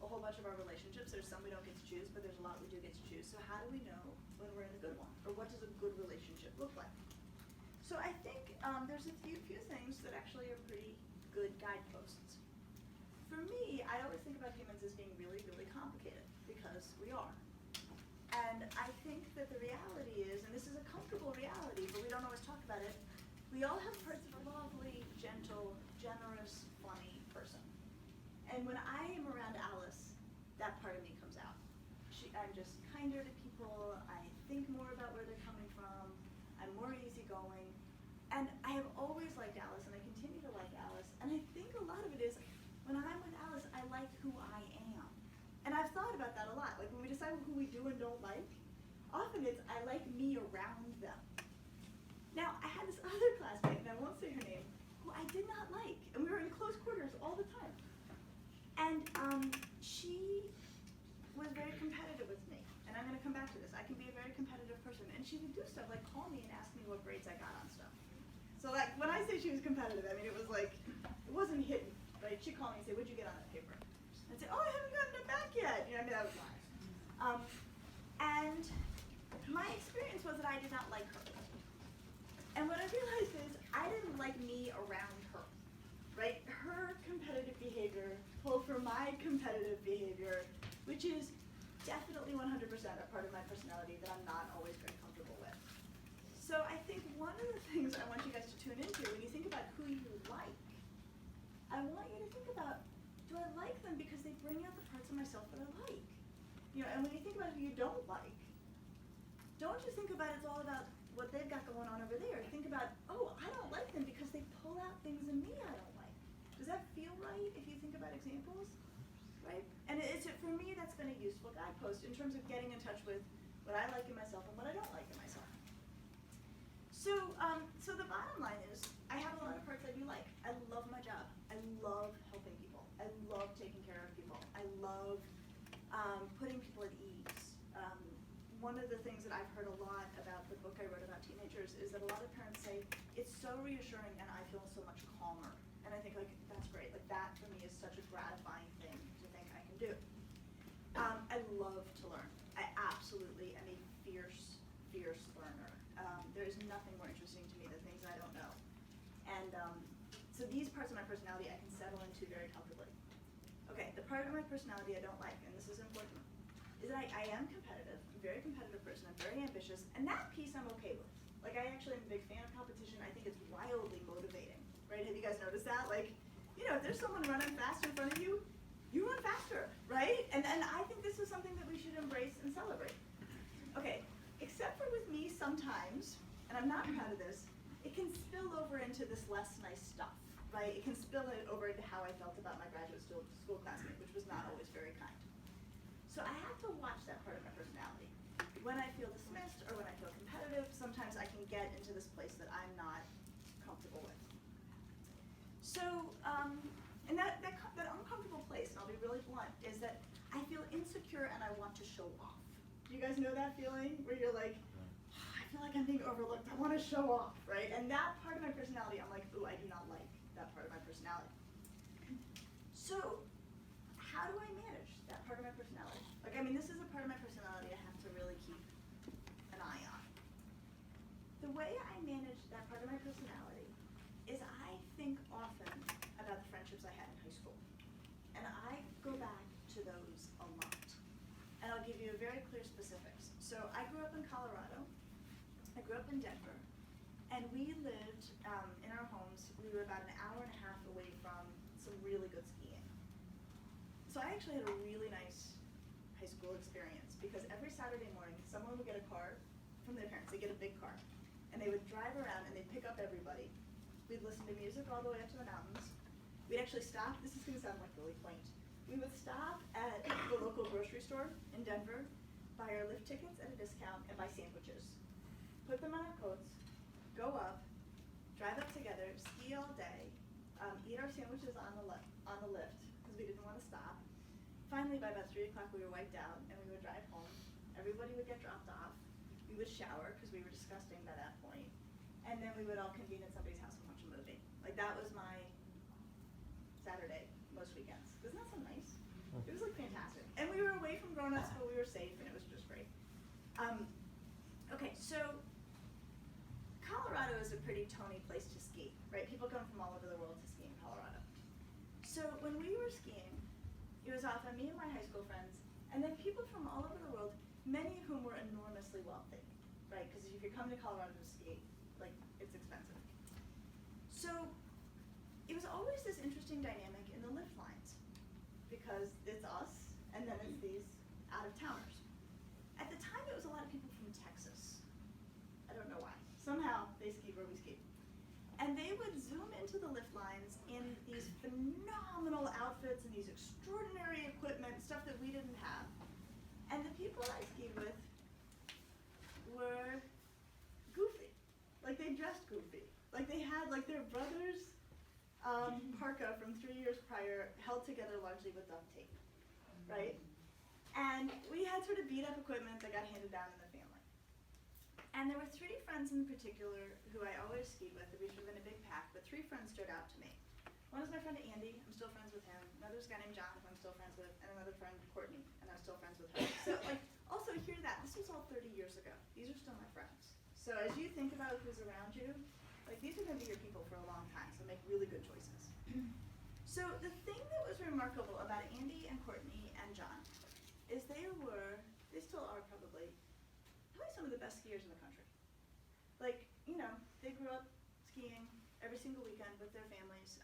a whole bunch of our relationships, there's some we don't get to choose, but there's a lot we do get to choose. So how do we know when we're in a good one? Or what does a good relationship look like? So I think there's a few things that actually are pretty good guideposts. For me, I always think about humans as being really, really complicated, because we are. And I think that the reality is, and this is a comfortable reality, but we don't always talk about it, we all have parts of a lovely, gentle, generous, funny person. And when I am around Alice, that part of me comes out. I'm just kinder to people, I think more about where they're coming from, I'm more easygoing. And I have always liked Alice, and I continue to like Alice. And I think a lot of it is, when I'm with Alice, I like who I am. And I've thought about that a lot. Like when we decide who we do and don't like, often it's I like me around them. Now, I had this other classmate, and I won't say her name, who I did not like. And we were in close quarters all the time. And she was very competitive with me. And I'm going to come back to this. I can be a very competitive person. And she would do stuff like call me and ask me what grades I got on stuff. So like when I say she was competitive, I mean it was like, it wasn't hidden, right? She'd call me and say, what'd you get on that paper? I'd say, oh, I haven't gotten it back yet. You know, I mean, that was lies. And my experience was that I did not like her. And what I realized is I didn't like me around her, right? Her competitive behavior pulled from my competitive behavior, which is definitely 100% a part of my personality that I'm not always very comfortable with. So I think one of the things I want you guys to tune into when you think about who you like, I want you to think about, do I like them because they bring out the parts of myself that I like? You know, and when you think about who you don't like, don't just think about it's all about what they've got going on over there. Think about, oh, I don't like them because they pull out things in me I don't like. Does that feel right if you think about examples? Right? And for me, that's been a useful guidepost in terms of getting in touch with what I like in myself and what I don't like in myself. So, so the bottom line is, I have a lot of parts I do like. I love my job. I love helping people. I love taking care of people. I love putting people at ease. One of the things that I've heard a lot about the book I wrote about teenagers is that a lot of parents say, it's so reassuring and I feel so much calmer. And I think like, that's great. Like that for me is such a gratifying thing to think I can do. I love to learn. I absolutely am a fierce learner. There's nothing more interesting to me than things I don't know. And so these parts of my personality I can settle into very comfortably. Okay, the part of my personality I don't like, and this is important, is that I am competitive. I'm a very competitive person. I'm very ambitious. And that piece I'm okay with. Like I actually am a big fan of competition. I think it's wildly motivating, right? Have you guys noticed that? Like, you know, if there's someone running fast in front of you, you run faster, right? And I think this is something that we should embrace and celebrate. Okay, except for with me sometimes, and I'm not proud of this, it can spill over into this less nice stuff, right? It can spill over into how I felt about my graduate school classmate, which was not always very kind. So I have to watch that part of my personality. When I feel dismissed or when I feel competitive, sometimes I can get into this place that I'm not comfortable with. So, and that uncomfortable place, and I'll be really blunt, is that I feel insecure and I want to show off. Do you guys know that feeling where you're like, oh, I feel like I'm being overlooked, I want to show off, right? And that part of my personality, I'm like, ooh, I do not like that part of my personality. So, how do I manage that part of my personality? Like, I mean, this is a part of my personality I have to really keep an eye on. The way I manage that part of my personality is I think often about the friendships I had in high school. And I go back to those a lot. And I'll give you very clear specifics. So I grew up in Colorado. I grew up in Denver. And we lived in our homes, we were about an hour and a half away from some really good skiing. So I actually had a really nice high school experience because every Saturday morning, someone would get a car from their parents. They'd get a big car. And they would drive around and they'd pick up everybody. We'd listen to music all the way up to the mountains. We'd actually stop, this is gonna sound like really quaint. We would stop at the local grocery store in Denver, buy our lift tickets at a discount, and buy sandwiches. Put them on our coats, go up, drive up together, ski all day, eat our sandwiches on the lift, because we didn't want to stop. Finally, by about 3 o'clock, we were wiped out, and we would drive home. Everybody would get dropped off. We would shower, because we were disgusting by that point. And then we would all convene at somebody's house and watch a movie. Like, that was my Saturday, most weekends. Doesn't that sound nice? It was like fantastic. And we were away from grown-ups, but we were safe, and it was just great. Okay, so Colorado is a pretty Tony place to ski, right? People come from all over the world to ski in Colorado. So when we were skiing, it was often me and my high school friends, and then people from all over the world, many of whom were enormously wealthy, right? Because if you're coming to Colorado to ski, like, it's expensive. So it was always this interesting dynamic in the lift lines, because it's us, and then it's these out-of-towners. At the time, it was a lot of people from Texas. I don't know why. Somehow, they skied where we skied. And they would zoom into the lift lines in these phenomenal outfits and these extraordinary equipment, stuff that we didn't have. And the people I skied with were goofy. Like, they dressed goofy. Like, they had, like, their brother's parka from 3 years prior held together largely with duct tape, right? And we had sort of beat up equipment that got handed down in the family. And there were 3 friends in particular who I always skied with. We sort of in a big pack, but 3 friends stood out to me. One is my friend Andy. I'm still friends with him. Another's a guy named John, who I'm still friends with, and another friend, Courtney, and I'm still friends with her. So, like, also hear that. This was all 30 years ago. These are still my friends. So as you think about who's around you, like, these are going to be your people for a long time, so make really good choices. So the thing that was remarkable about Andy and Courtney and John is they still are probably some of the best skiers in the country. Like, you know, they grew up skiing every single weekend with their families.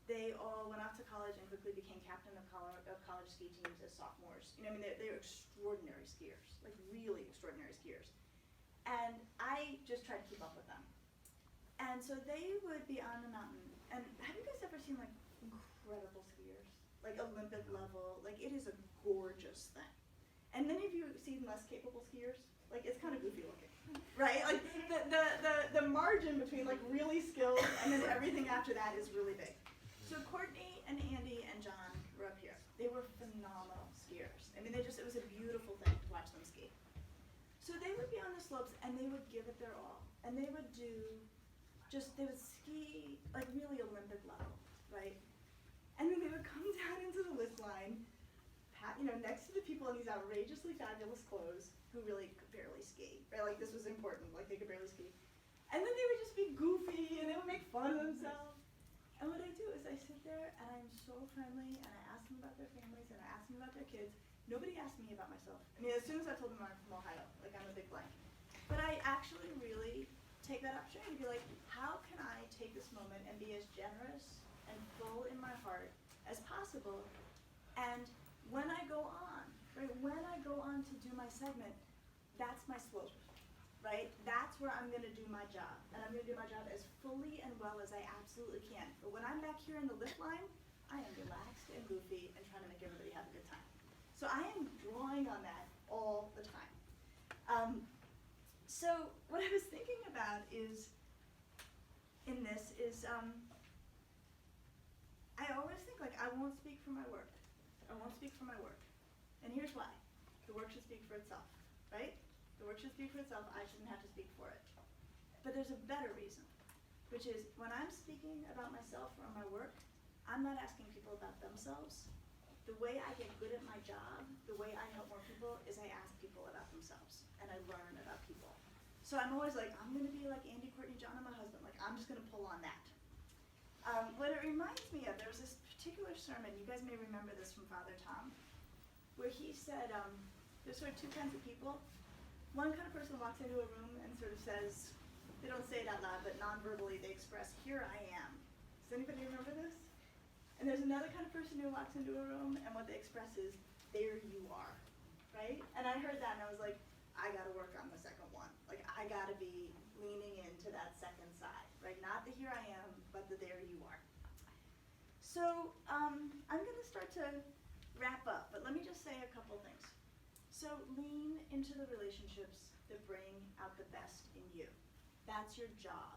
They all went off to college and quickly became captain of college ski teams as sophomores. You know, I mean, they're extraordinary skiers, like really extraordinary skiers. And I just tried to keep up with them. And so they would be on the mountain. And have you guys ever seen, like, incredible skiers? Like, Olympic level. Like, it is a gorgeous thing. And many of you have seen less capable skiers. Like, it's kind of goofy looking, right? Like, the margin between, like, really skilled and then everything after that is really big. So Courtney and Andy and John were up here. They were phenomenal skiers. I mean, it was a beautiful thing to watch them ski. So they would be on the slopes and they would give it their all. And they would they would ski, like, really Olympic level, right? And then they would come down into the lift line, next to the people in these outrageously fabulous clothes who really could barely ski, right? Like, this was important, like, they could barely ski. And then they would just be goofy, and they would make fun of themselves. And what I do is I sit there, and I'm so friendly, and I ask them about their families, and I ask them about their kids. Nobody asked me about myself. I mean, as soon as I told them I'm from Ohio, like, I'm a big blank. But I actually really take that opportunity to be like, how can I take this moment and be as generous and full in my heart as possible? And when I go on, right, to do my segment, that's my slope, right? That's where I'm gonna do my job. And I'm gonna do my job as fully and well as I absolutely can. But when I'm back here in the lift line, I am relaxed and goofy and trying to make everybody have a good time. So I am drawing on that all the time. So what I was thinking about is, I always think, like, I won't speak for my work. I won't speak for my work. And here's why. The work should speak for itself, right? The work should speak for itself. I shouldn't have to speak for it. But there's a better reason, which is when I'm speaking about myself or my work, I'm not asking people about themselves. The way I get good at my job, the way I help more people, is I ask people about themselves, and I learn about people. So I'm always like, I'm going to be like Andy, Courtney, John, and my husband. Like, I'm just going to pull on that. What it reminds me of, there was this particular sermon, you guys may remember this from Father Tom, where he said, there's sort of 2 kinds of people. One kind of person walks into a room and sort of says, they don't say it out loud, but non-verbally they express, here I am. Does anybody remember this? And there's another kind of person who walks into a room and what they express is, there you are, right? And I heard that and I was like, I gotta work on the second one. Like, I gotta be leaning into that second side, right? Not the here I am, but the there you are. So I'm gonna start to wrap up, but let me just say a couple things. So lean into the relationships that bring out the best in you. That's your job.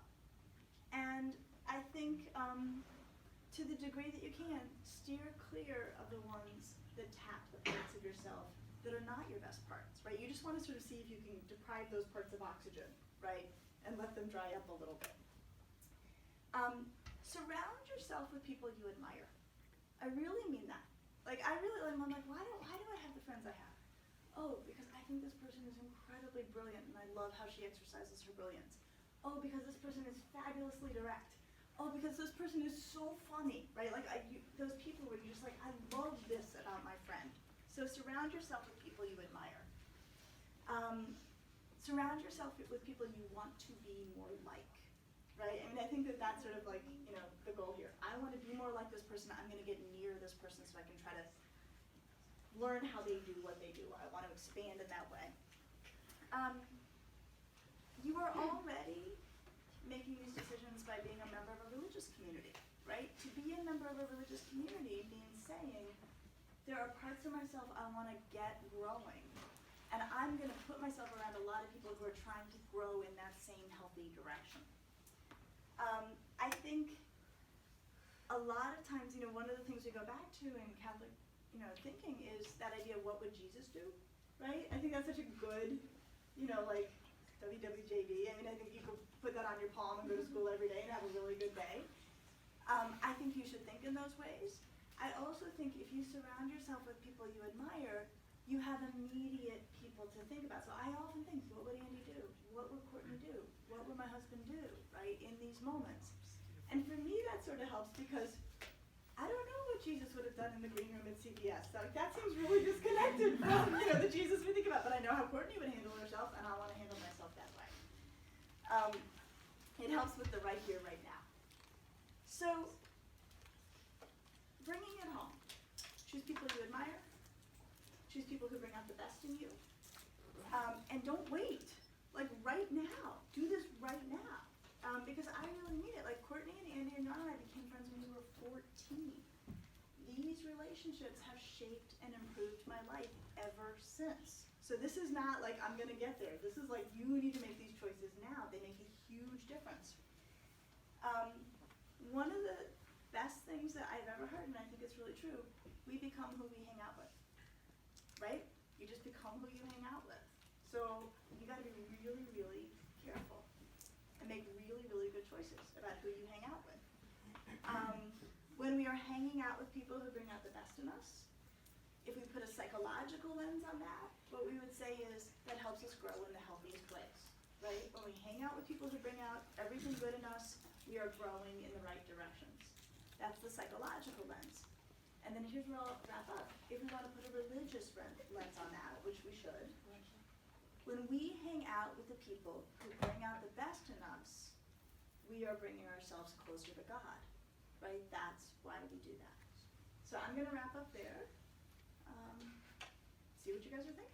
And I think to the degree that you can, steer clear of the ones that tap the parts of yourself that are not your best parts, right? You just want to sort of see if you can deprive those parts of oxygen, right? And let them dry up a little bit. Surround yourself with people you admire. I really mean that. Like, I'm like, why do I have the friends I have? Oh, because I think this person is incredibly brilliant and I love how she exercises her brilliance. Oh, because this person is fabulously direct. Oh, because this person is so funny, right? Like, those people where you're just like, I love this about my friend. So surround yourself with people you admire. Surround yourself with people you want to be more like, right? I mean, I think that's sort of like, the goal here. I want to be more like this person. I'm going to get near this person so I can try to learn how they do what they do. I want to expand in that way. You are already making these decisions by being a member of a religious community, right? To be a member of a religious community means saying, there are parts of myself I want to get growing, and I'm going to put myself around a lot of people who are trying to grow in that same healthy direction. I think a lot of times, one of the things we go back to in Catholic, thinking is that idea of what would Jesus do, right? I think that's such a good, like WWJD. I mean, I think you could put that on your palm and go to school every day and have a really good day. I think you should think in those ways. I also think if you surround yourself with people you admire, you have immediate people to think about. So I often think, what would Andy do? What would Courtney do? What would my husband do, right, in these moments? And for me, that sort of helps because I don't know what Jesus would have done in the green room at CBS. Like, that seems really disconnected from, the Jesus we think about. But I know how Courtney would handle herself, and I want to handle myself that way. It helps with the right here, right now. So, bringing it home. Choose people you admire. Choose people who bring out the best in you. And don't wait. Like, right now. Do this right now. Because I really mean it. Like, Courtney and Andy and I became friends when we were 14. These relationships have shaped and improved my life ever since. So this is not like I'm going to get there. This is like you need to make these choices now. They make a huge difference. One of the best things that I've ever heard, and I think it's really true, we become who we hang out with, right? You just become who you hang out with. So you got to be really, really careful and make really, really good choices about who you hang out with. When we are hanging out with people who bring out the best in us, if we put a psychological lens on that, what we would say is that helps us grow in the healthiest ways, right? When we hang out with people who bring out everything good in us, we are growing in the right directions. That's the psychological lens. And then here's where I'll wrap up. If we want to put a religious lens on that, which we should, when we hang out with the people who bring out the best in us, we are bringing ourselves closer to God, right? That's why we do that. So I'm going to wrap up there. See what you guys are thinking.